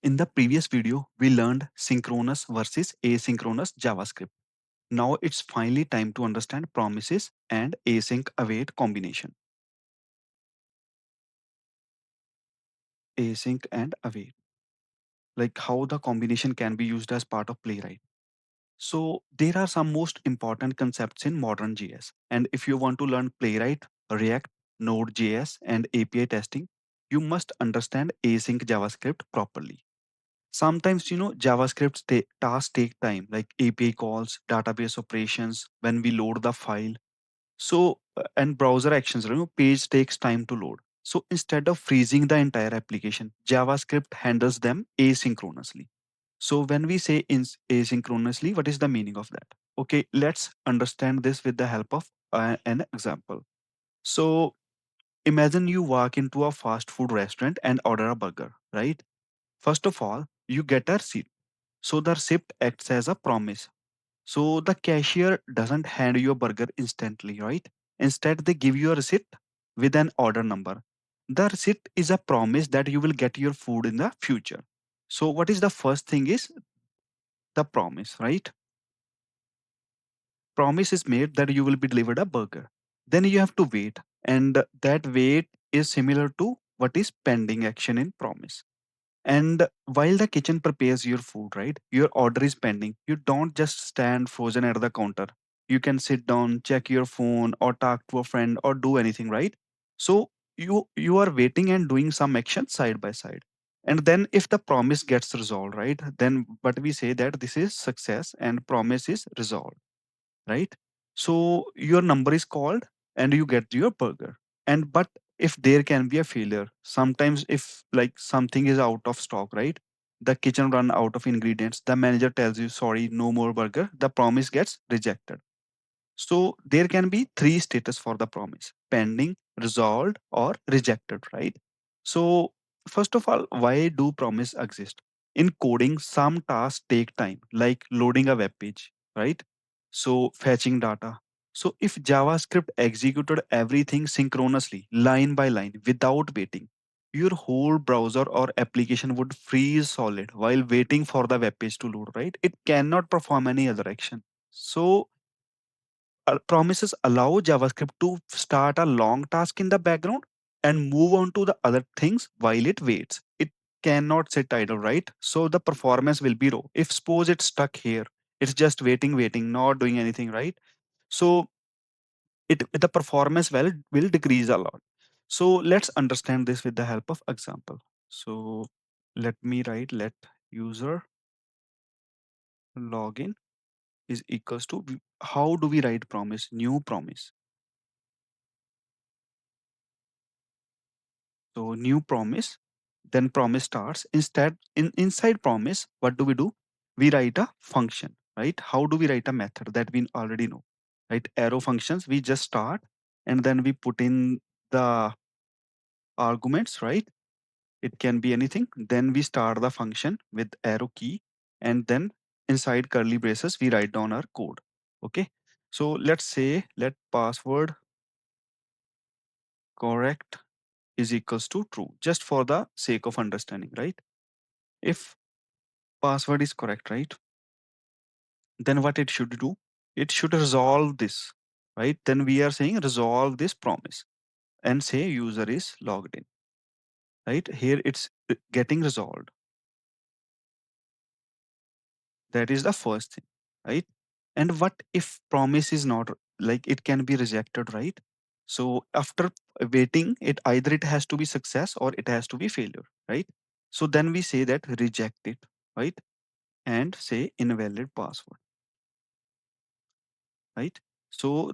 In the previous video, we learned synchronous versus asynchronous JavaScript. Now it's finally time to understand promises and async await combination. Async and await, like how the combination can be used as part of Playwright. So there are some most important concepts in modern JS. And if you want to learn Playwright, React, Node.js, and API testing, you must understand async JavaScript properly. Sometimes, JavaScript tasks take time, like API calls, database operations, when we load the file. So, and browser actions, page takes time to load. So instead of freezing the entire application, JavaScript handles them asynchronously. So when we say asynchronously, what is the meaning of that? Okay, let's understand this with the help of an example. So imagine you walk into a fast food restaurant and order a burger, right? First of all, you get a receipt. So the receipt acts as a promise. So the cashier doesn't hand you a burger instantly, right? Instead, they give you a receipt with an order number. The receipt is a promise that you will get your food in the future. So what is the first thing is the promise, right? Promise is made that you will be delivered a burger. Then you have to wait, and that wait is similar to what is pending action in promise. And while the kitchen prepares your food, right, your order is pending. You don't just stand frozen at the counter. You can sit down, check your phone, or talk to a friend, or do anything, right? So you are waiting and doing some action side by side. And then if the promise gets resolved, right, then but we say that this is success and promise is resolved, right? So your number is called and you get your burger. And but if there can be a failure, sometimes if like something is out of stock, right? The kitchen run out of ingredients, the manager tells you sorry, no more burger, the promise gets rejected. So there can be three status for the promise: pending, resolved, or rejected, right? So first of all, why do promise exist? In coding, some tasks take time, like loading a web page, right? So fetching data. So if JavaScript executed everything synchronously, line by line, without waiting, your whole browser or application would freeze solid while waiting for the web page to load, right? It cannot perform any other action. So promises allow JavaScript to start a long task in the background and move on to the other things while it waits. It cannot sit idle, right? So the performance will be low. If suppose it's stuck here, it's just waiting, not doing anything, right? So the performance will decrease a lot. So let's understand this with the help of example. So let me write let user login is equals to how do we write promise? New promise. So new promise, then promise starts. Instead, inside promise, what do? We write a function, right? How do we write a method that we already know, right? Arrow functions, we just start and then we put in the arguments, right? It can be anything. Then we start the function with arrow key, and then inside curly braces, we write down our code. Okay. So let's say let password correct is equals to true, just for the sake of understanding, right? If password is correct, right? Then what it should do? It should resolve this, right? Then we are saying resolve this promise and say user is logged in, right? Here it's getting resolved. That is the first thing, right? And what if promise is not like it can be rejected, right? So after waiting, it has to be success or it has to be failure, right? So then we say that reject it, right? And say invalid password, right? So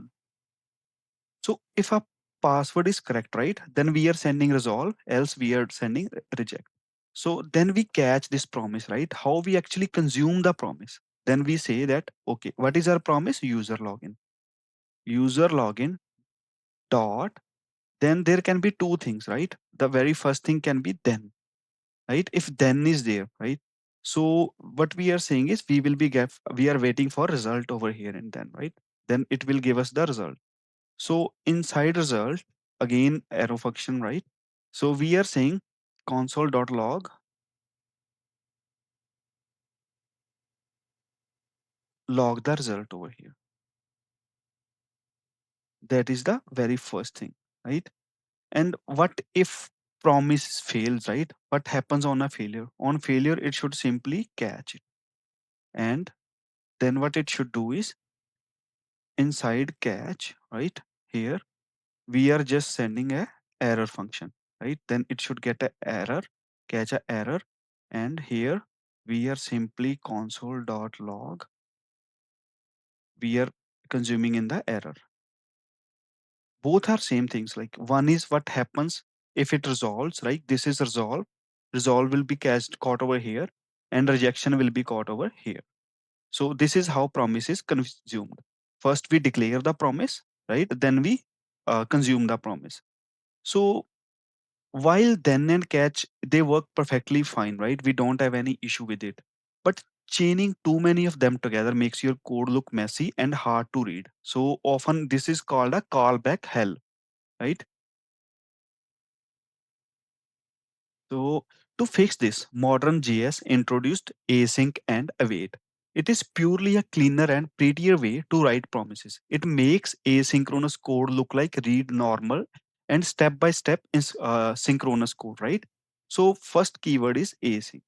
So if a password is correct, right, then we are sending resolve, else we are sending reject. So then we catch this promise, right? How we actually consume the promise. Then we say that, okay, what is our promise? User login. User login dot. Then there can be two things, right? The very first thing can be then, right? If then is there, right? So what we are saying is we are waiting for result over here and then, right? Then it will give us the result. So inside result, again arrow function, right? So we are saying console.log log the result over here. That is the very first thing, right? And what if promise fails, right? What happens on a failure? On failure, it should simply catch it. And then what it should do is inside catch, right? Here, we are just sending a error function, right? Then it should get a error, catch a error. And here we are simply console.log. We are consuming in the error. Both are same things. Like one is what happens if it resolves, right? This is resolve will be caught over here, and rejection will be caught over here. So this is how promise is consumed. First we declare the promise, right? Then we consume the promise. So while then and catch, they work perfectly fine, right? We don't have any issue with it. But chaining too many of them together makes your code look messy and hard to read. So often this is called a callback hell, right? So to fix this, modern JS introduced async and await. It is purely a cleaner and prettier way to write promises. It makes asynchronous code look like read normal and step by step is synchronous code, right? So first keyword is async.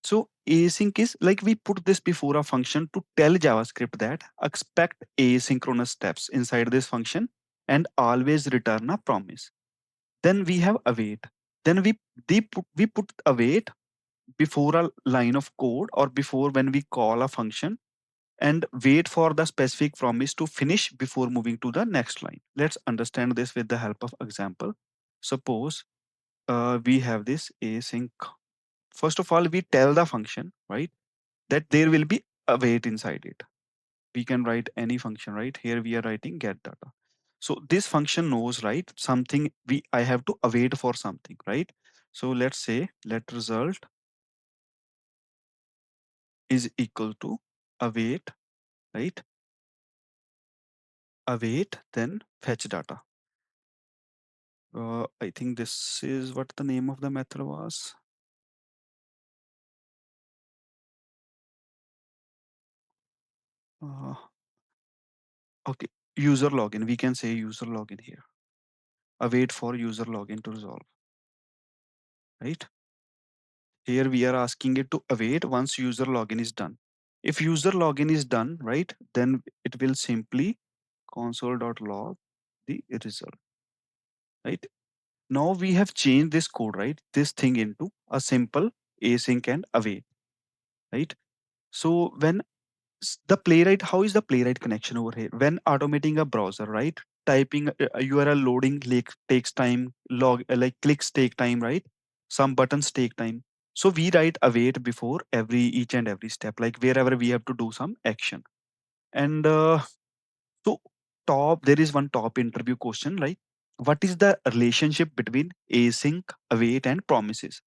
So async is like we put this before a function to tell JavaScript that expect asynchronous steps inside this function and always return a promise. Then we have await. Then we put await before a line of code or before when we call a function and wait for the specific promise to finish before moving to the next line. Let's understand this with the help of example. Suppose we have this async. First of all, we tell the function, right, that there will be await inside it. We can write any function, right? Here we are writing get data. So this function knows, right, something we I have to await for something, right? So let's say let result is equal to await, right? Await, then fetch data. I think this is what the name of the method was. Uh, okay, user login. We can say user login here. Await for user login to resolve, right? Here we are asking it to await once user login is done. If user login is done, right, then it will simply console.log the result, right? Now we have changed this code, right? This thing into a simple async and await, right? So when the playwright, how is the playwright connection over here? When automating a browser, right? Typing a URL loading takes time, like clicks take time, right? Some buttons take time. So we write await before every each and every step, like wherever we have to do some action. And so top, there is one top interview question, like what is the relationship between async, await, and promises?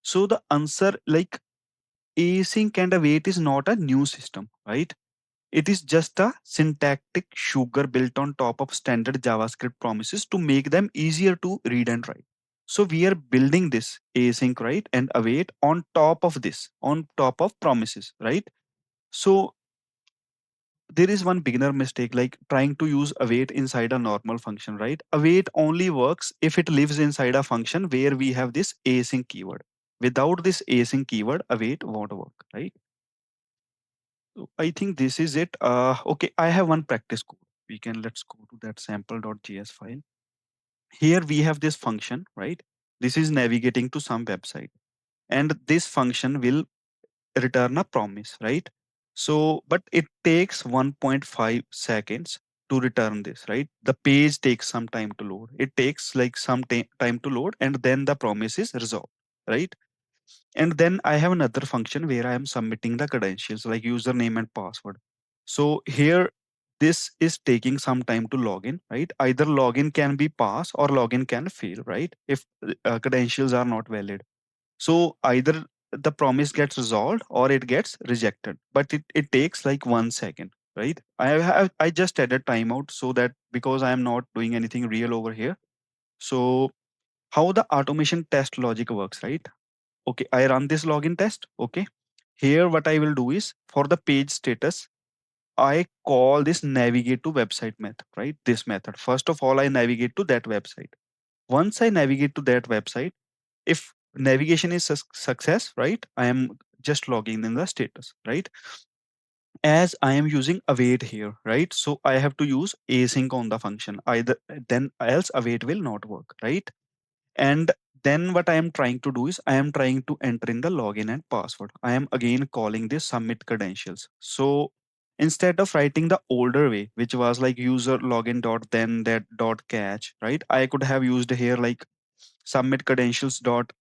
So the answer, like async and await is not a new system, right? It is just a syntactic sugar built on top of standard JavaScript promises to make them easier to read and write. So we are building this async, right, and await on top of this, on top of promises, right? So there is one beginner mistake, like trying to use await inside a normal function, right? Await only works if it lives inside a function where we have this async keyword. Without this async keyword, await won't work, right? So I think this is it. Okay, I have one practice code. Let's go to that sample.js file. Here we have this function, right? This is navigating to some website. And this function will return a promise, right? So, but it takes 1.5 seconds to return this, right? The page takes some time to load. It takes like some time to load, and then the promise is resolved, right? And then I have another function where I am submitting the credentials like username and password. So here, this is taking some time to log in, right? Either login can be pass or login can fail, right? If credentials are not valid. So either the promise gets resolved or it gets rejected, but it takes like 1 second, right? I just added timeout so that because I am not doing anything real over here. So how the automation test logic works, right? Okay, I run this login test. Okay. Here, what I will do is for the page status, I call this navigate to website method, right? This method. First of all, I navigate to that website. Once I navigate to that website, if navigation is success, right? I am just logging in the status, right? As I am using await here, right? So I have to use async on the function. Either then else await will not work, right? And then what I am trying to do is I am trying to enter in the login and password. I am again calling this submit credentials. So instead of writing the older way, which was like user login dot then that dot catch, right? I could have used here like submit credentials dot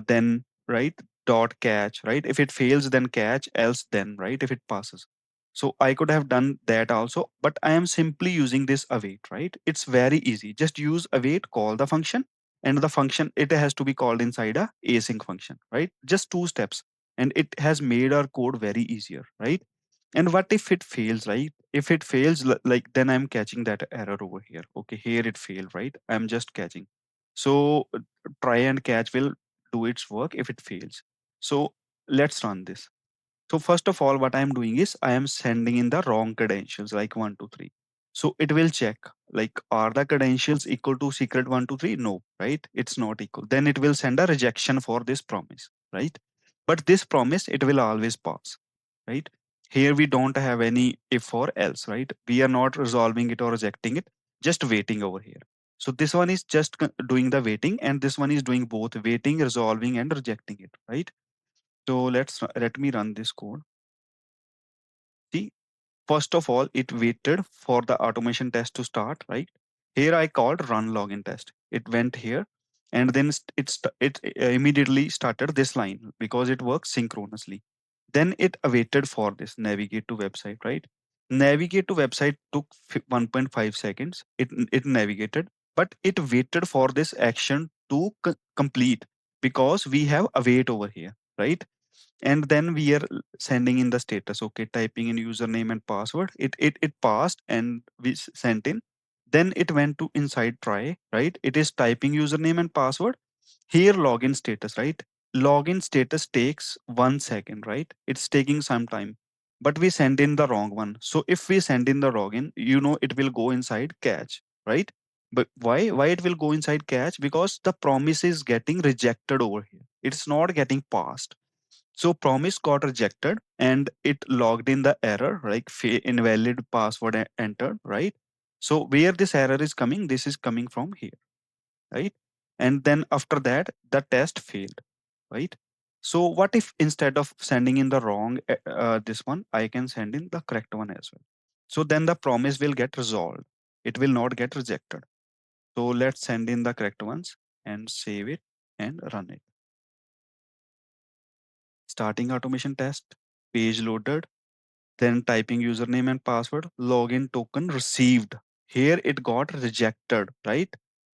then, right, dot catch, right? If it fails then catch, else then, right, if it passes. So I could have done that also, but I am simply using this await, right? It's very easy. Just use await, call the function, and the function, it has to be called inside a async function, right? Just two steps, and it has made our code very easier, right? And what if it fails, right? If it fails, like then I'm catching that error over here. Okay, here it failed, right? I'm just catching. So try and catch will do its work if it fails. So let's run this. So first of all, what I'm doing is I am sending in the wrong credentials like 123. So it will check like, are the credentials equal to secret 123? No, right? It's not equal. Then it will send a rejection for this promise, right? But this promise, it will always pass, right? Here we don't have any if or else, right? We are not resolving it or rejecting it, just waiting over here. So this one is just doing the waiting, and this one is doing both waiting, resolving, and rejecting it, right? So let me run this code. See, first of all, it waited for the automation test to start, right? Here I called run login test. It went here, and then it immediately started this line because it works synchronously. Then it awaited for this navigate to website, right? Navigate to website took 1.5 seconds. It navigated, but it waited for this action to complete because we have await over here, right? And then we are sending in the status. Okay, typing in username and password, it passed and we sent in. Then it went to inside try, right? It is typing username and password. Here login status, right? Login status takes 1 second, right? It's taking some time, but we send in the wrong one. So if we send in the login, it will go inside catch, right? But why it will go inside catch? Because the promise is getting rejected over here, it's not getting passed. So promise got rejected and it logged in the error, like invalid password entered, right? So where this error is coming, this is coming from here, right? And then after that, the test failed, right? So what if instead of sending in the wrong this one, I can send in the correct one as well. So then the promise will get resolved. It will not get rejected. So let's send in the correct ones and save it and run it. Starting automation test, page loaded, then typing username and password, login token received. Here it got rejected, right?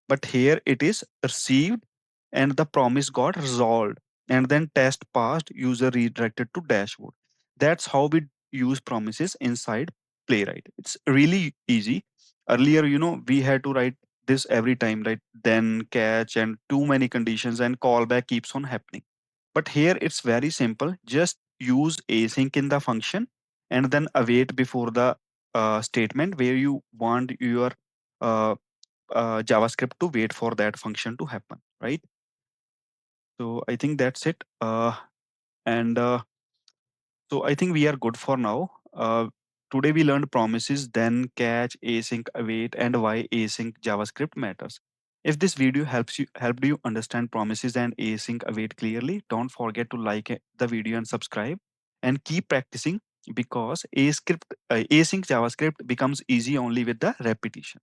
But here it is received and the promise got resolved. And then test passed, user redirected to dashboard. That's how we use promises inside Playwright. It's really easy. Earlier, we had to write this every time, right? Then catch and too many conditions and callback keeps on happening. But here it's very simple. Just use async in the function and then await before the statement where you want your uh, JavaScript to wait for that function to happen, right? So I think that's it. And So I think we are good for now. Today we learned promises, then catch, async, await, and why async JavaScript matters. If this video helped you understand promises and async await clearly, don't forget to like the video and subscribe, and keep practicing because async JavaScript becomes easy only with the repetition.